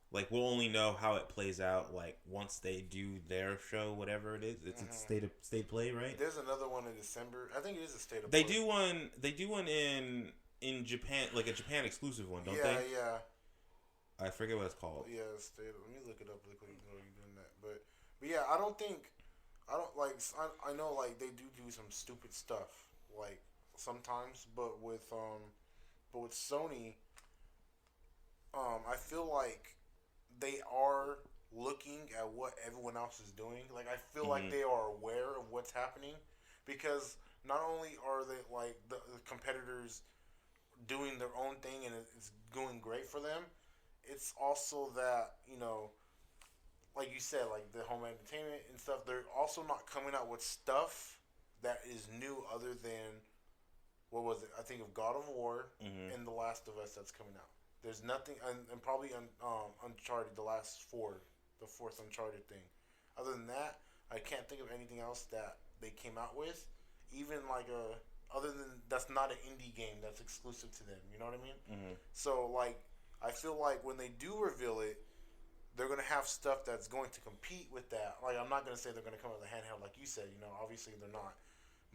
Like we'll only know how it plays out like once they do their show, whatever it is. It's a state of play, right? There's another one in December. I think it is a state of They play. do one. They do one in Japan, like a Japan exclusive one, don't yeah, they? Yeah. I forget what it's called. Yeah, state. Let me look it up really quick while you're doing that. But yeah, I don't like. I know like they do some stupid stuff like sometimes, but with Sony, I feel like they are looking at what everyone else is doing. Like I feel like they are aware of what's happening, because not only are they like the competitors doing their own thing and it's going great for them, it's also that, like you said, like the home entertainment and stuff, they're also not coming out with stuff that is new other than, what was it? I think of God of War and The Last of Us that's coming out. There's nothing, and probably Uncharted, the fourth Uncharted thing. Other than that, I can't think of anything else that they came out with, even like other than that's not an indie game that's exclusive to them. You know what I mean? So like, I feel like when they do reveal it, they're gonna have stuff that's going to compete with that. Like I'm not gonna say they're gonna come with a handheld like you said. Obviously they're not,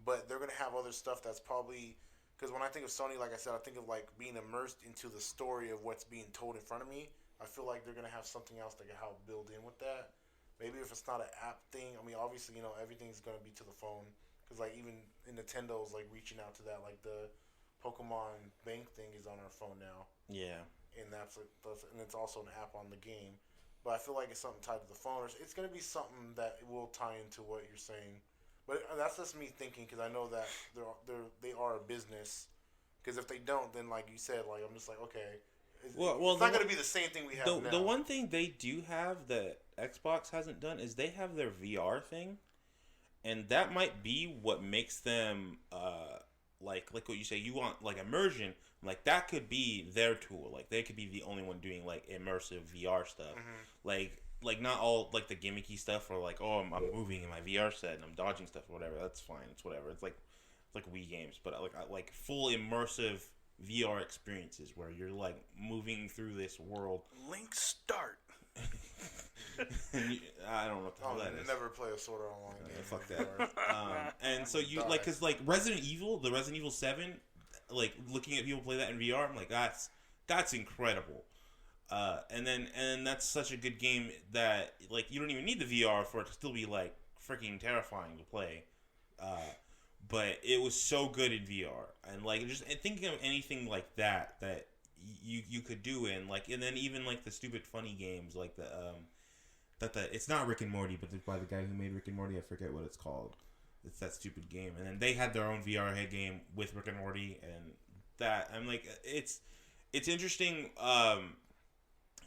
but they're gonna have other stuff that's probably, because when I think of Sony, like I said, I think of like being immersed into the story of what's being told in front of me. I feel like they're gonna have something else that can help build in with that. Maybe if it's not an app thing. I mean, obviously everything's gonna be to the phone, because like even in Nintendo's like reaching out to that. Like the Pokemon Bank thing is on our phone now. Yeah. And and it's also an app on the game, but I feel like it's something tied to the phone. It's gonna be something that will tie into what you're saying, but that's just me thinking, because I know that they are a business. Because if they don't, then like you said, like I'm just like, okay, it's not gonna be the same thing we have now. The one thing they do have that Xbox hasn't done is they have their VR thing, and that might be what makes them like what you say, you want like immersion. Like that could be their tool. Like they could be the only one doing like immersive VR stuff. Like not all like the gimmicky stuff, or like, oh, I'm moving in my VR set and I'm dodging stuff or whatever. That's fine. It's whatever. It's like Wii games, but like full immersive VR experiences where you're like moving through this world. Link start. I don't know what the hell that is. Never play a Sword Art Online game. Fuck that. And so you like, cause like Resident Evil 7, like looking at people play that in VR, I'm like, that's incredible. And then that's such a good game that like you don't even need the VR for it to still be like freaking terrifying to play. But it was so good in VR, and like just thinking of anything like that you could do in like, and then even like the stupid funny games like the it's not Rick and Morty, but it's by the guy who made Rick and Morty. I forget what it's called. It's that stupid game, and then they had their own VR head game with Rick and Morty, and that I'm like, it's interesting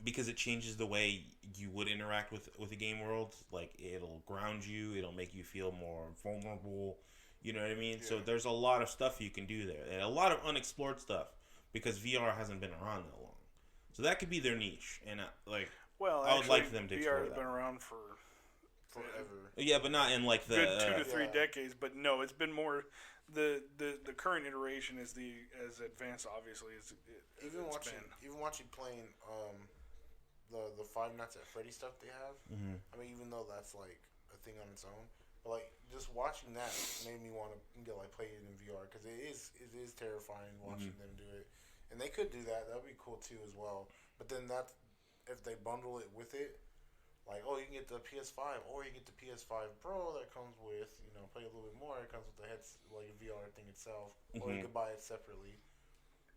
because it changes the way you would interact with a game world. Like it'll ground you, it'll make you feel more vulnerable. You know what I mean? Yeah. So there's a lot of stuff you can do there, and a lot of unexplored stuff, because VR hasn't been around that long. So that could be their niche, and I would like for them to explore VR has that. been around for forever. Yeah, but not in like the good 2 to 3 decades. But no, it's been more. The current iteration is as advanced, obviously, as even watching playing the Five Nights at Freddy stuff they have. I mean, even though that's like a thing on its own. But like just watching that made me want to play it in VR, because it is terrifying watching them do it, and they could do that. That'd be cool too as well. But then if they bundle it with it, like, oh, you can get the PS5 or you get the PS5 Pro that comes with, play a little bit more. It comes with the like VR thing itself, or you could buy it separately.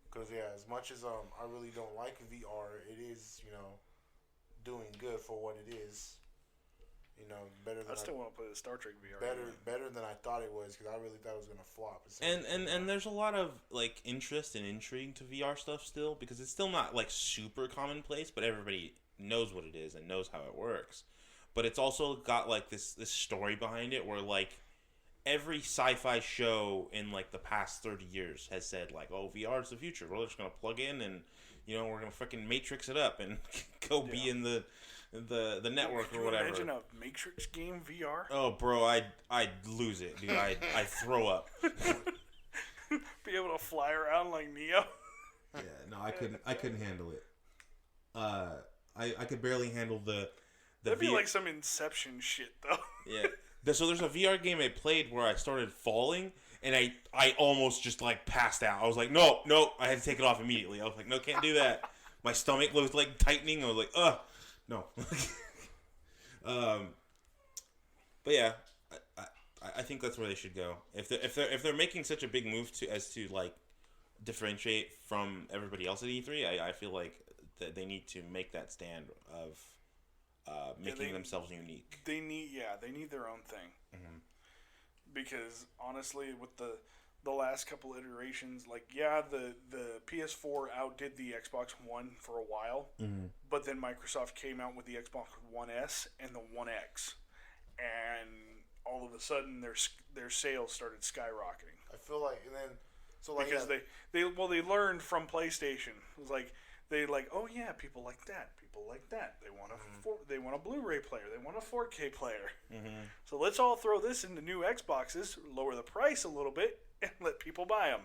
Because as much as I really don't like VR, it is doing good for what it is. Better than I still want to play the Star Trek VR. Better than I thought it was, because I really thought it was gonna flop. And there's a lot of like interest and intrigue to VR stuff still, because it's still not like super commonplace, but everybody knows what it is and knows how it works. But it's also got like this story behind it, where like every sci-fi show in like the past 30 years has said like, oh, VR is the future. We're just gonna plug in and we're gonna freaking Matrix it up and go be in the network or whatever. Imagine a Matrix game VR. Oh, bro, I'd lose it, dude. I throw up. be able to fly around like Neo. Yeah, no, I couldn't handle it. I could barely handle the That'd be like some Inception shit, though. Yeah. So there's a VR game I played where I started falling, and I almost just like passed out. I was like, no, I had to take it off immediately. I was like, no, can't do that. My stomach was like tightening. I was like, no. But yeah, I think that's where they should go. If they're making such a big move as to like differentiate from everybody else at E3, I feel like that they need to make that stand of making themselves unique. They need their own thing. Mm-hmm. Because honestly, with the last couple iterations, like the PS4 outdid the Xbox One for a while, but then Microsoft came out with the Xbox One S and the One X, and all of a sudden their sales started skyrocketing. I feel like, and then because they learned from PlayStation. It was like oh yeah, people like that. People like that. They want a Blu-ray player. They want a 4K player. Mm-hmm. So let's all throw this into new Xboxes, lower the price a little bit, and let people buy them.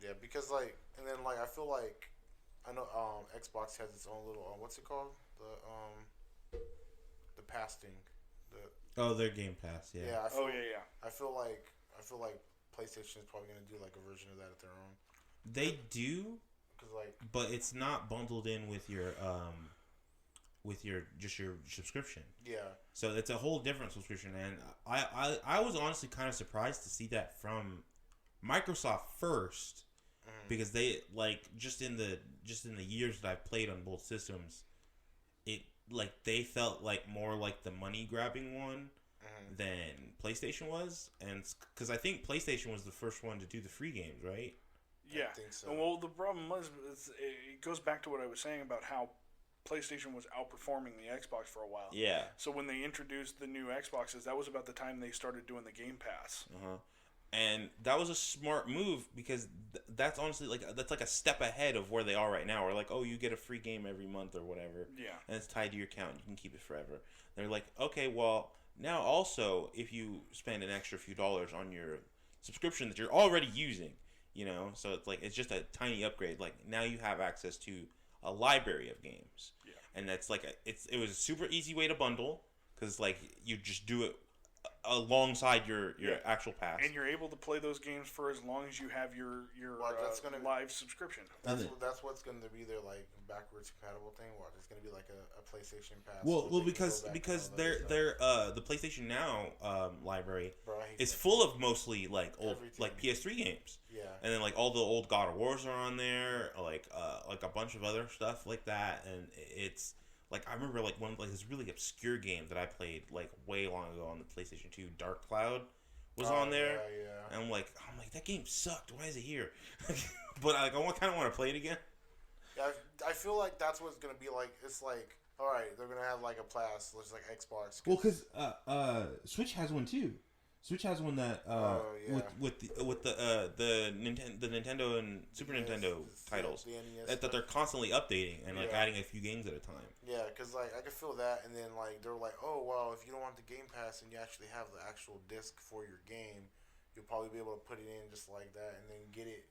Yeah, because and then I feel like I know Xbox has its own little what's it called, the pass thing. Their Game Pass. Yeah. Yeah. Yeah. I feel like PlayStation is probably gonna do like a version of that at their own. They do. But it's not bundled in with your subscription. Yeah. So it's a whole different subscription, and I was honestly kind of surprised to see that from Microsoft first, because they just in the years that I've played on both systems, they felt like more like the money grabbing one than PlayStation was, and because I think PlayStation was the first one to do the free games, right? Yeah. I think so. Well, the problem was it goes back to what I was saying about how PlayStation was outperforming the Xbox for a while. Yeah. So when they introduced the new Xboxes, that was about the time they started doing the Game Pass. And that was a smart move because that's honestly that's like a step ahead of where they are right now. We're like, oh, you get a free game every month or whatever. Yeah. And it's tied to your account. You can keep it forever. They're like, okay, well, now also if you spend an extra few dollars on your subscription that you're already using, so it's just a tiny upgrade. Like now you have access to a library of games. Yeah. And that's it was a super easy way to bundle because you just do it alongside your actual pass, and you're able to play those games for as long as you have your live subscription. That's what's going to be their backwards compatible thing. It's going to be like a PlayStation Pass. Well, because their the PlayStation Now library is full of mostly old PS3 games. Yeah. And then all the old God of Wars are on there, like a bunch of other stuff like that, and it's. I remember one this really obscure game that I played way long ago on the PlayStation 2, Dark Cloud was on there. Yeah. And I'm like that game sucked. Why is it here? But I kind of want to play it again. Yeah, I feel like that's what it's gonna be like. It's all right, they're gonna have a pass, just like Xbox. Well, because Switch has one too. Switch has one that with the Nintendo and Super Nintendo titles NES that they're constantly updating and adding a few games at a time. Yeah, because I can feel that, and then they're like, oh well, if you don't want the Game Pass and you actually have the actual disc for your game, you'll probably be able to put it in just like that, and then get it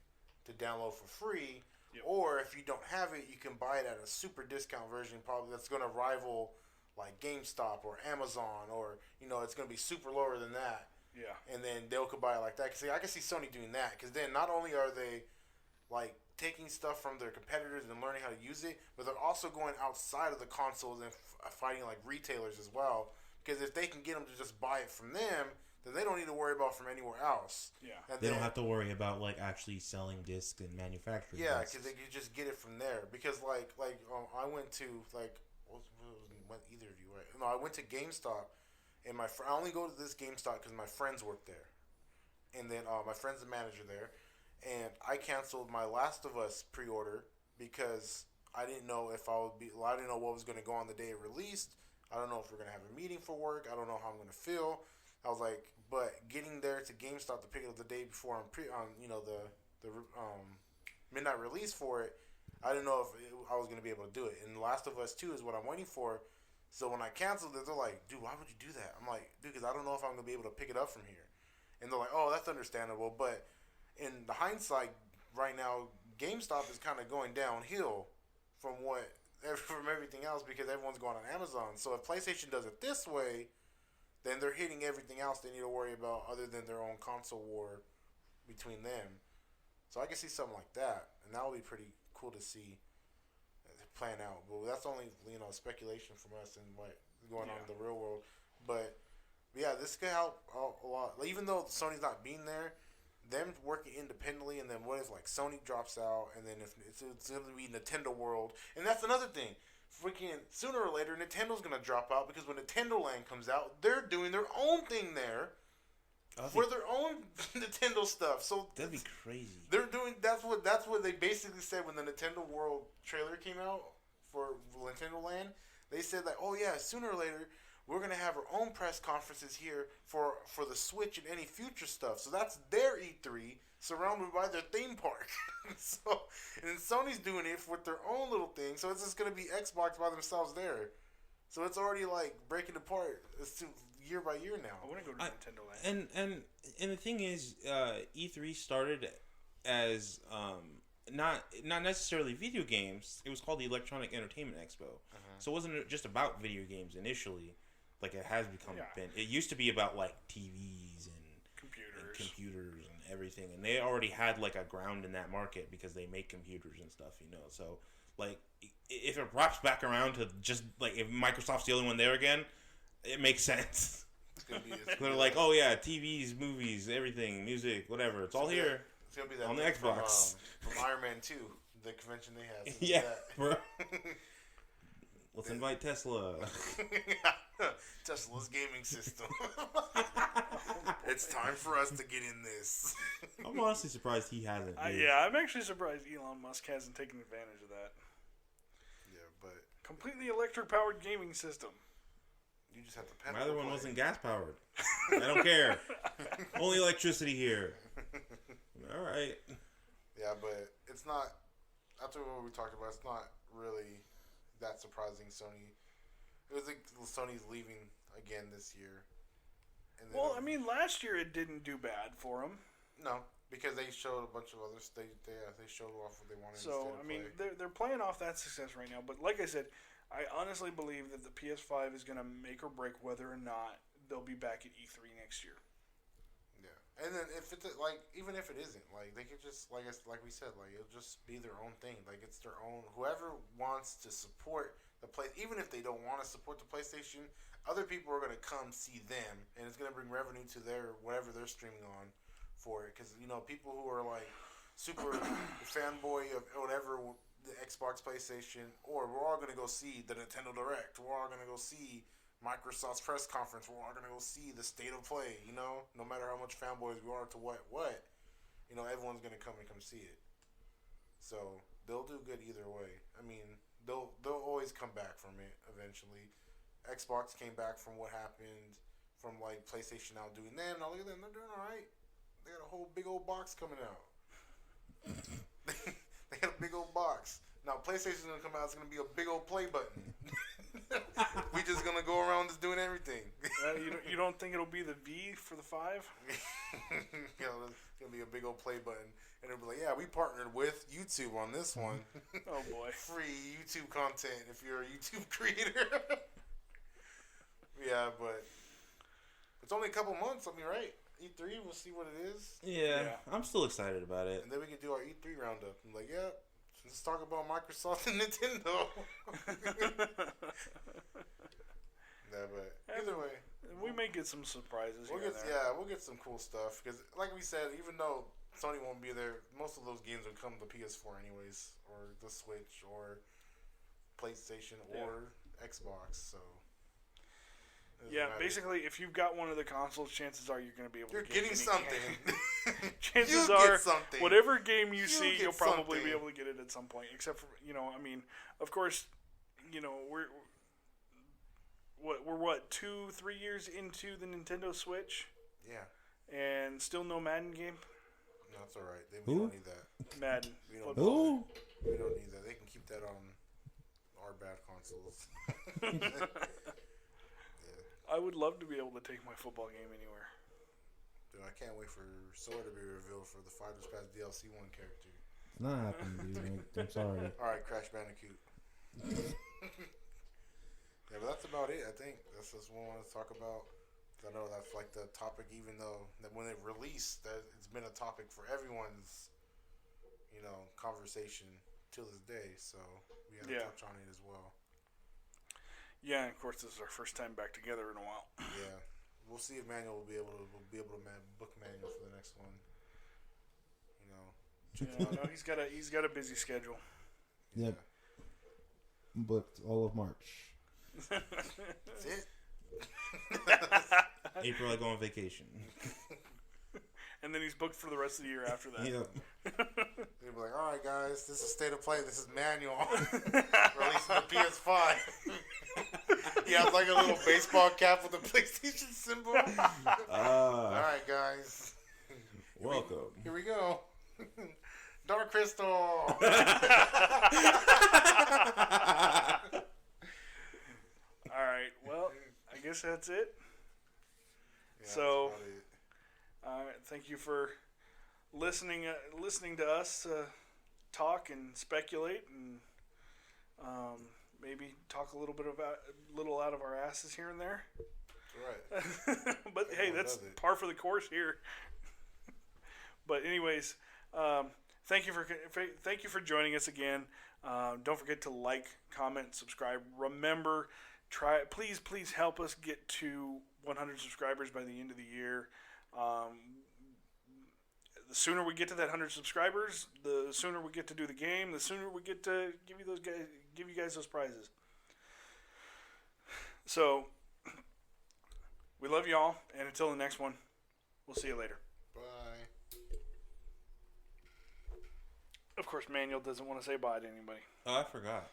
to download for free. Yep. Or if you don't have it, you can buy it at a super discount version, probably that's gonna rival GameStop or Amazon, or it's gonna be super lower than that. Yeah. And then they could buy it like that. Cause I can see Sony doing that. Because then not only are they taking stuff from their competitors and learning how to use it, but they're also going outside of the consoles and fighting retailers as well. Because if they can get them to just buy it from them, then they don't need to worry about from anywhere else. Yeah. And they don't have to worry about actually selling discs and manufacturing. Yeah, discs. because they can just get it from there. Because I went to went either of you right? No, I went to GameStop. And I only go to this GameStop because my friends work there. And then my friend's the manager there. And I canceled my Last of Us pre-order because I didn't know if I didn't know what was going to go on the day it released. I don't know if we're going to have a meeting for work. I don't know how I'm going to feel. I was like, but getting there to GameStop to pick it up the day before the midnight release for it, I didn't know if I was going to be able to do it. And Last of Us 2 is what I'm waiting for. So when I canceled it, they're like, dude, why would you do that? I'm like, dude, because I don't know if I'm going to be able to pick it up from here. And they're like, oh, that's understandable. But in the hindsight, right now, GameStop is kind of going downhill from everything else because everyone's going on Amazon. So if PlayStation does it this way, then they're hitting everything else they need to worry about other than their own console war between them. So I can see something like that, and that would be pretty cool to see plan out. But that's only speculation from us and what going on in the real world. But yeah, this could help a lot. Like, even though Sony's not being there, them working independently, and then what if like Sony drops out, and then if it's going to be Nintendo World, and that's another thing. Freaking sooner or later, Nintendo's going to drop out because when Nintendo Land comes out, they're doing their own thing there for their own Nintendo stuff. So that'd be crazy. They're doing that's what they basically said when the Nintendo World trailer came out for Nintendo Land. They said like, oh yeah, sooner or later we're gonna have our own press conferences here for the Switch and any future stuff. So that's their E3 surrounded by their theme park. So and Sony's doing it with their own little thing. So it's just gonna be Xbox by themselves there. So it's already like breaking apart. It's year by year now. I want to go to Nintendo Land. And the thing is, E3 started as not necessarily video games. It was called the Electronic Entertainment Expo. So it wasn't just about video games initially, like it has become. It used to be about like TVs and computers and everything, and they already had like a ground in that market because they make computers and stuff, So like, if it wraps back around to just like if Microsoft's the only one there again, it makes sense. They're like, oh yeah, TVs, movies, everything, music, whatever. It's all here. It's gonna be that on the Xbox from Iron Man 2, the convention they have. Yeah, bro. Let's invite Tesla. Tesla's gaming system. It's time for us to get in this. I'm honestly surprised he hasn't. I'm actually surprised Elon Musk hasn't taken advantage of that. Yeah, but completely electric powered gaming system. You just have to pedal. My other one wasn't gas powered. I don't care. Only electricity here. All right. Yeah, but it's not. After what we talked about, it's not really that surprising. Sony. It was like Sony's leaving again this year. And then well, I mean, last year it didn't do bad for them. No, because they showed a bunch of others. They showed off what they wanted. So I mean, they're playing off that success right now. But like I said, I honestly believe that the PS5 is going to make or break whether or not they'll be back at E3 next year. Yeah, and then if it's like, even if it isn't, like they could just like we said, like it'll just be their own thing. Like it's their own. Whoever wants to support the play, even if they don't want to support the PlayStation, other people are going to come see them, and it's going to bring revenue to their whatever they're streaming on for it. Because people who are like super fanboy of whatever. The Xbox, PlayStation, or we're all going to go see the Nintendo Direct. We're all going to go see Microsoft's press conference. We're all going to go see the state of play, no matter how much fanboys we are to what, everyone's going to come see it. So they'll do good either way. I mean, they'll always come back from it eventually. Xbox came back from what happened from like PlayStation outdoing them. Now look at them. They're doing all right. They got a whole big old box coming out. They got a big old box. Now PlayStation's gonna come out. It's gonna be a big old play button. We just gonna go around just doing everything. You don't think it'll be the V for the 5? It's gonna be a big old play button, and it'll be like, yeah, we partnered with YouTube on this one. Oh boy, free YouTube content if you're a YouTube creator. Yeah, but it's only a couple months. I mean, right? E3, we'll see what it is. Yeah, I'm still excited about it. And then we can do our E3 roundup. I'm like, yeah, let's talk about Microsoft and Nintendo. Yeah, but either way, we may get some surprises. We'll get some cool stuff because, like we said, even though Sony won't be there, most of those games will come to PS4 anyways, or the Switch, or PlayStation, or Xbox. So. Yeah, basically, if you've got one of the consoles, chances are you're going to be able to get getting something. Chances are, whatever game you see, you'll probably be able to get it at some point. Except for, I mean, of course, we're 2-3 years into the Nintendo Switch. Yeah. And still no Madden game. No, that's all right. We don't need that. Madden. We don't need that. They can keep that on our bad consoles. I would love to be able to take my football game anywhere. Dude, I can't wait for Sora to be revealed for the Fighters Pass DLC 1 character. It's not happening, dude. I'm sorry. Alright, Crash Bandicoot. Yeah, but that's about it. I think that's just what I want to talk about. I know that's like the topic, even though that when it released, that it's been a topic for everyone's, conversation till this day. So we had to touch on it as well. Yeah, and of course, this is our first time back together in a while. Yeah, we'll see if Manuel will be able to book Manuel for the next one. No, he's got a busy schedule. Yep. Booked all of March. That's it. April, I go on vacation. And then he's booked for the rest of the year after that. Yep. They'll be like, all right, guys, this is State of Play. This is Manual. Releasing the PS5. He has like a little baseball cap with a PlayStation symbol. All right, guys. Welcome. Here we go. Dark Crystal. All right. Well, I guess that's it. Yeah, So, that's about it. thank you for listening to us talk and speculate and maybe talk a little out of our asses here and there. That's right. But hey, that's par for the course here. But anyways, thank you for joining us again. Don't forget to like, comment, subscribe. Remember, please help us get to 100 subscribers by the end of the year. The sooner we get to that 100 subscribers, the sooner we get to do the game. The sooner we get to give you guys those prizes. So we love y'all, and until the next one, we'll see you later. Bye. Of course, Manuel doesn't want to say bye to anybody. Oh, I forgot.